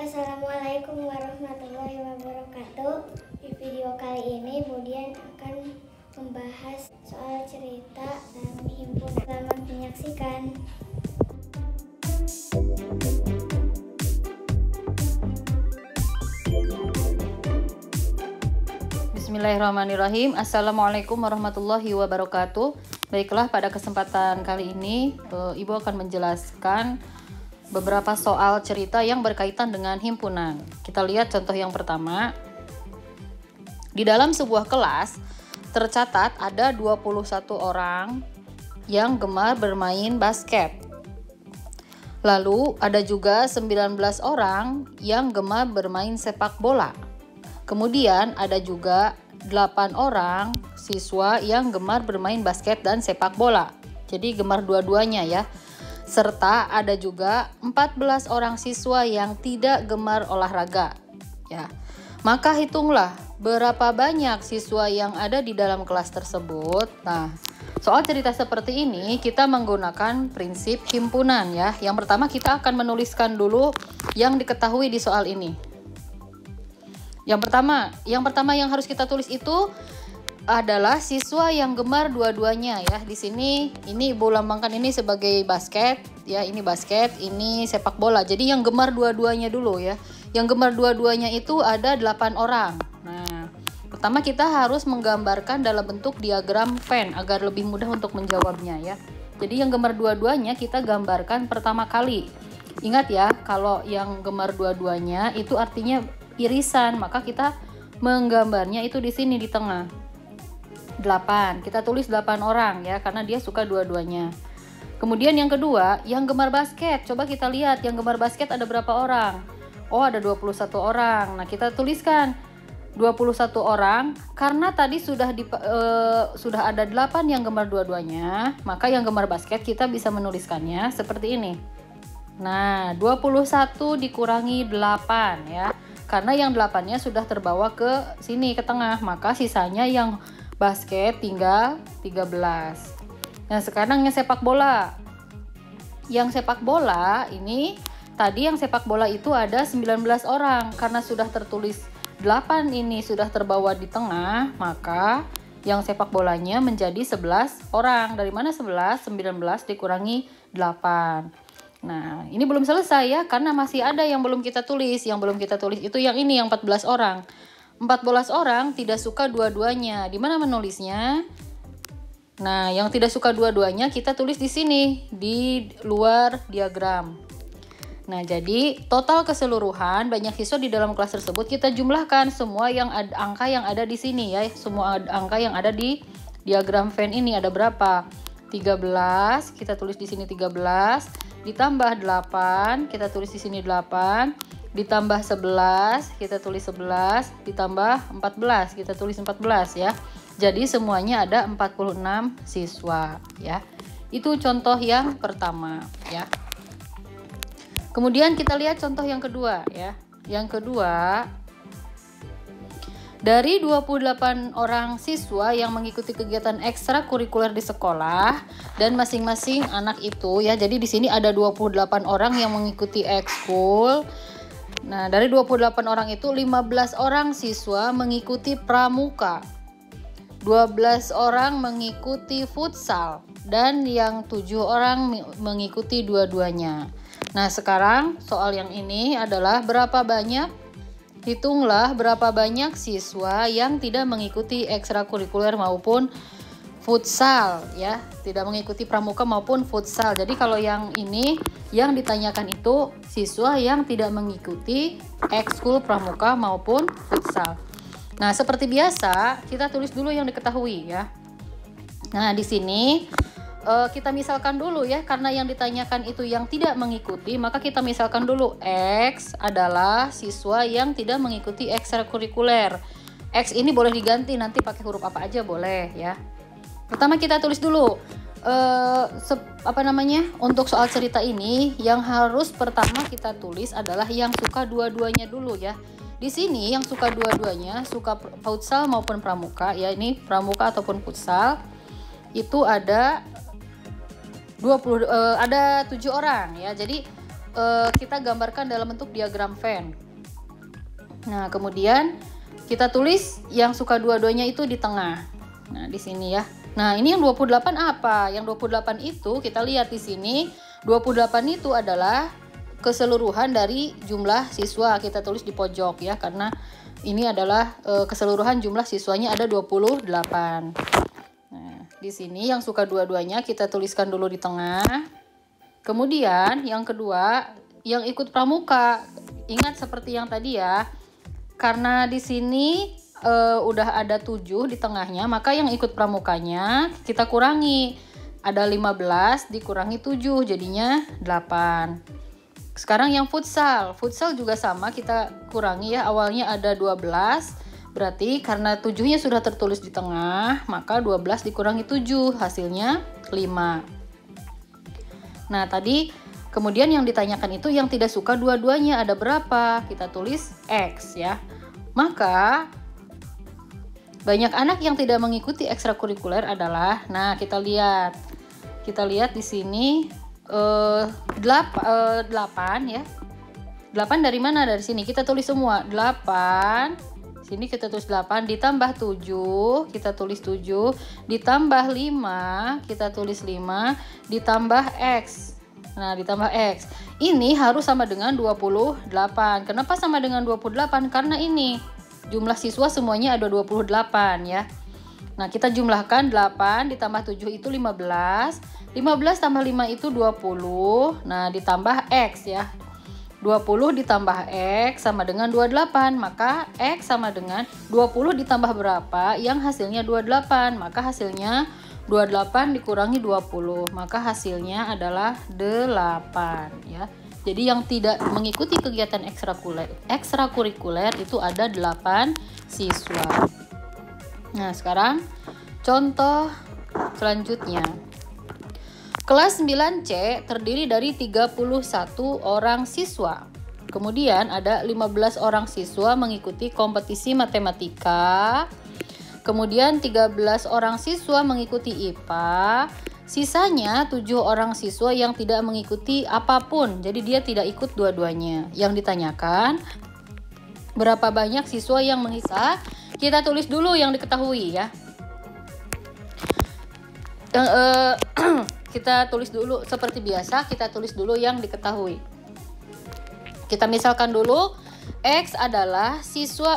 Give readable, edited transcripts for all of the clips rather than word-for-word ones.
Assalamualaikum warahmatullahi wabarakatuh. Di video kali ini Budian akan membahas soal cerita dan himpunan. Selamat menyaksikan. Bismillahirrahmanirrahim. Assalamualaikum warahmatullahi wabarakatuh. Baiklah, pada kesempatan kali ini Ibu akan menjelaskan beberapa soal cerita yang berkaitan dengan himpunan. Kita lihat contoh yang pertama. Di dalam sebuah kelas tercatat ada 21 orang yang gemar bermain basket. Lalu ada juga 19 orang yang gemar bermain sepak bola. Kemudian ada juga 8 orang siswa yang gemar bermain basket dan sepak bola. Jadi gemar dua-duanya ya. Serta ada juga 14 orang siswa yang tidak gemar olahraga. Ya. Maka hitunglah berapa banyak siswa yang ada di dalam kelas tersebut. Nah, soal cerita seperti ini kita menggunakan prinsip himpunan ya. Yang pertama kita akan menuliskan dulu yang diketahui di soal ini. Yang pertama yang harus kita tulis itu adalah siswa yang gemar dua-duanya ya. Di sini ini Ibu lambangkan ini sebagai basket ya, ini basket, ini sepak bola. Jadi yang gemar dua-duanya dulu ya. Yang gemar dua-duanya itu ada 8 orang. Nah, pertama kita harus menggambarkan dalam bentuk diagram Venn agar lebih mudah untuk menjawabnya ya. Jadi yang gemar dua-duanya kita gambarkan pertama kali. Ingat ya, kalau yang gemar dua-duanya itu artinya irisan, maka kita menggambarnya itu di sini di tengah. 8. Kita tulis 8 orang ya, karena dia suka dua-duanya. Kemudian yang kedua, yang gemar basket. Coba kita lihat yang gemar basket ada berapa orang? Oh, ada 21 orang. Nah, kita tuliskan 21 orang karena tadi sudah ada 8 yang gemar dua-duanya, maka yang gemar basket kita bisa menuliskannya seperti ini. Nah, 21 dikurangi 8 ya. Karena yang 8-nya sudah terbawa ke sini ke tengah, maka sisanya yang basket tinggal 13. Nah, sekarang yang sepak bola. Yang sepak bola ini tadi yang sepak bola itu ada 19 orang. Karena sudah tertulis 8 ini sudah terbawa di tengah, maka yang sepak bolanya menjadi 11 orang. Dari mana 11? 19 dikurangi 8. Nah, ini belum selesai ya, karena masih ada yang belum kita tulis. Yang belum kita tulis itu yang ini, yang 14 orang. 14 orang tidak suka dua-duanya. Di mana menulisnya? Nah, yang tidak suka dua-duanya kita tulis di sini, di luar diagram. Nah, jadi total keseluruhan banyak siswa di dalam kelas tersebut kita jumlahkan semua yang angka yang ada di sini ya. Semua angka yang ada di diagram Venn ini ada berapa? 13, kita tulis di sini 13, ditambah 8, kita tulis di sini 8, ditambah 11, kita tulis 11, ditambah 14, kita tulis 14 ya. Jadi semuanya ada 46 siswa ya. Itu contoh yang pertama ya. Kemudian kita lihat contoh yang kedua ya. Yang kedua, dari 28 orang siswa yang mengikuti kegiatan ekstrakurikuler di sekolah dan masing-masing anak itu ya. Jadi di sini ada 28 orang yang mengikuti ekskul. Nah, dari 28 orang itu 15 orang siswa mengikuti pramuka. 12 orang mengikuti futsal dan yang 7 orang mengikuti dua-duanya. Nah, sekarang soal yang ini adalah berapa banyak? Hitunglah berapa banyak siswa yang tidak mengikuti ekstrakurikuler maupun futsal ya, tidak mengikuti pramuka maupun futsal. Jadi kalau yang ini yang ditanyakan itu siswa yang tidak mengikuti ekskul pramuka maupun futsal. Nah, seperti biasa kita tulis dulu yang diketahui ya. Nah, di sini kita misalkan dulu ya, karena yang ditanyakan itu yang tidak mengikuti, maka kita misalkan dulu X adalah siswa yang tidak mengikuti ekstrakurikuler. X ini boleh diganti nanti pakai huruf apa aja boleh ya. Pertama kita tulis dulu untuk soal cerita ini yang harus pertama kita tulis adalah yang suka dua-duanya dulu ya. Di sini yang suka dua-duanya, suka futsal maupun pramuka ya, ini pramuka ataupun futsal itu ada 7 orang ya. Jadi kita gambarkan dalam bentuk diagram Venn. Nah, kemudian kita tulis yang suka dua-duanya itu di tengah. Nah, di sini ya. Nah, ini yang 28 apa? Yang 28 itu kita lihat di sini, 28 itu adalah keseluruhan dari jumlah siswa. Kita tulis di pojok ya, karena ini adalah keseluruhan jumlah siswanya ada 28. Nah, di sini yang suka dua-duanya kita tuliskan dulu di tengah. Kemudian yang kedua, yang ikut pramuka. Ingat seperti yang tadi ya. Karena di sini udah ada 7 di tengahnya, maka yang ikut pramukanya kita kurangi. Ada 15 dikurangi 7, jadinya 8. Sekarang yang futsal. Futsal juga sama, kita kurangi ya. Awalnya ada 12, berarti karena 7-nya sudah tertulis di tengah, maka 12 dikurangi 7, hasilnya 5. Nah, tadi kemudian yang ditanyakan itu yang tidak suka dua-duanya ada berapa? Kita tulis X ya. Maka banyak anak yang tidak mengikuti ekstrakurikuler adalah, nah kita lihat di sini 8 ya. 8 dari mana? Dari sini kita tulis semua 8. Sini kita tulis 8 ditambah 7, kita tulis 7, ditambah 5, kita tulis 5, ditambah X. Nah, ditambah X. Ini harus sama dengan 28. Kenapa sama dengan 28? Karena ini jumlah siswa semuanya ada 28 ya. Nah, kita jumlahkan 8 ditambah 7 itu 15. 15 tambah 5 itu 20. Nah, ditambah X ya. 20 ditambah X sama dengan 28. Maka X sama dengan 20 ditambah berapa? Yang hasilnya 28. Maka hasilnya 28 dikurangi 20. Maka hasilnya adalah 8 ya. Jadi yang tidak mengikuti kegiatan ekstrakurikuler itu ada 8 siswa. Nah, sekarang contoh selanjutnya. Kelas 9C terdiri dari 31 orang siswa. Kemudian ada 15 orang siswa mengikuti kompetisi matematika. Kemudian 13 orang siswa mengikuti IPA. Sisanya 7 orang siswa yang tidak mengikuti apapun. Jadi dia tidak ikut dua-duanya. Yang ditanyakan, berapa banyak siswa yang mengikuti? Kita tulis dulu yang diketahui ya. Kita tulis dulu seperti biasa, kita tulis dulu yang diketahui. Kita misalkan dulu X adalah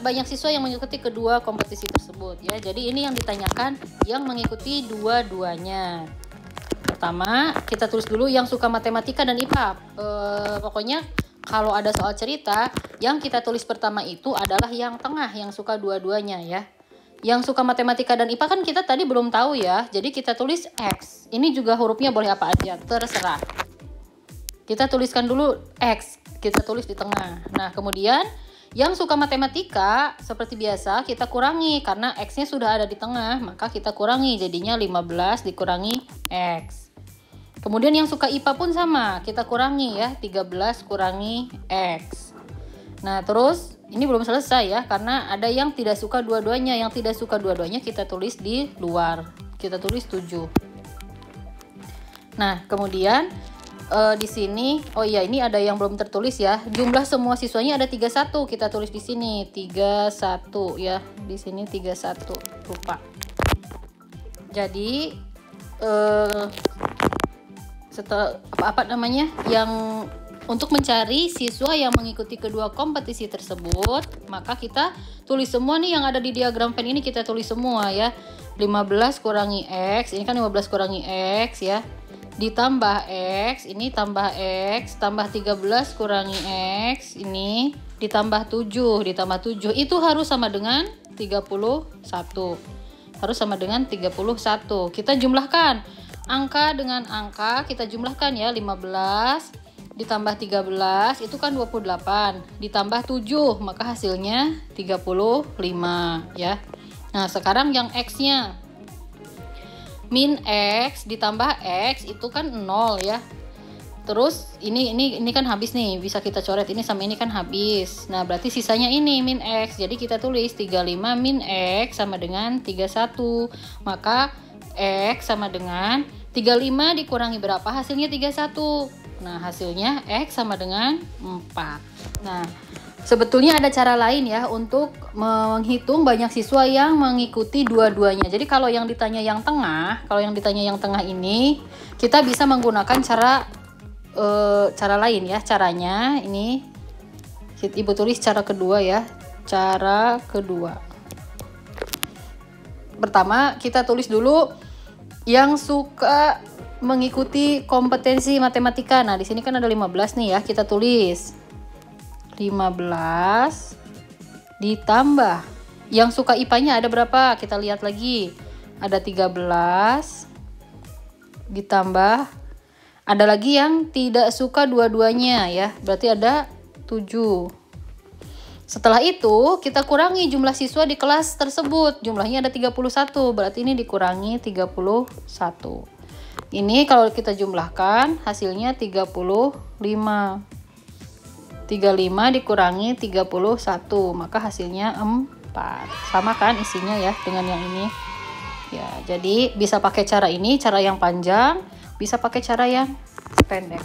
banyak siswa yang mengikuti kedua kompetisi tersebut ya. Jadi ini yang ditanyakan yang mengikuti dua-duanya. Pertama, kita tulis dulu yang suka matematika dan IPA. Pokoknya kalau ada soal cerita, yang kita tulis pertama itu adalah yang tengah, yang suka dua-duanya ya. Yang suka matematika dan IPA kan kita tadi belum tahu ya. Jadi kita tulis X. Ini juga hurufnya boleh apa aja, terserah. Kita tuliskan dulu X, kita tulis di tengah. Nah, kemudian yang suka matematika seperti biasa kita kurangi karena X-nya sudah ada di tengah, maka kita kurangi jadinya 15 dikurangi X. Kemudian yang suka IPA pun sama, kita kurangi ya, 13 kurangi X. Nah, terus ini belum selesai ya, karena ada yang tidak suka dua-duanya. Yang tidak suka dua-duanya kita tulis di luar. Kita tulis 7. Nah, kemudian di sini, oh iya ini ada yang belum tertulis ya. Jumlah semua siswanya ada 31. Kita tulis di sini 31 ya. Di sini 31. Lupa. Jadi yang untuk mencari siswa yang mengikuti kedua kompetisi tersebut, maka kita tulis semua nih yang ada di diagram Venn ini, kita tulis semua ya. 15 kurangi X, ini kan 15 kurangi X ya. Ditambah X, ini tambah X, tambah 13 kurangi X, ini ditambah 7, itu harus sama dengan 31. Harus sama dengan 31. Kita jumlahkan angka dengan angka, kita jumlahkan ya. 15 ditambah 13 itu kan 28, ditambah 7 maka hasilnya 35 ya. Nah, sekarang yang X-nya min X ditambah X itu kan 0 ya. Terus ini kan habis nih, bisa kita coret ini sama ini kan habis. Nah, berarti sisanya ini min X. Jadi kita tulis 35 min X sama dengan 31. Maka X sama dengan 35 dikurangi berapa? Hasilnya 31. Nah, hasilnya X sama dengan 4. Nah, sebetulnya ada cara lain ya untuk menghitung banyak siswa yang mengikuti dua-duanya. Jadi kalau yang ditanya yang tengah, ini kita bisa menggunakan cara lain ya. Caranya ini Ibu tulis cara kedua ya. Cara kedua. Pertama, kita tulis dulu yang suka mengikuti kompetensi matematika. Nah, di sini kan ada 15 nih ya. Kita tulis 15 ditambah. Yang suka IPA-nya ada berapa? Kita lihat lagi. Ada 13 ditambah. Ada lagi yang tidak suka dua-duanya ya. Berarti ada 7. Setelah itu, kita kurangi jumlah siswa di kelas tersebut. Jumlahnya ada 31, berarti ini dikurangi 31. Ini kalau kita jumlahkan, hasilnya 35. 35 dikurangi 31, maka hasilnya 4. Sama kan isinya ya dengan yang ini. Ya, jadi bisa pakai cara ini, cara yang panjang, bisa pakai cara yang pendek.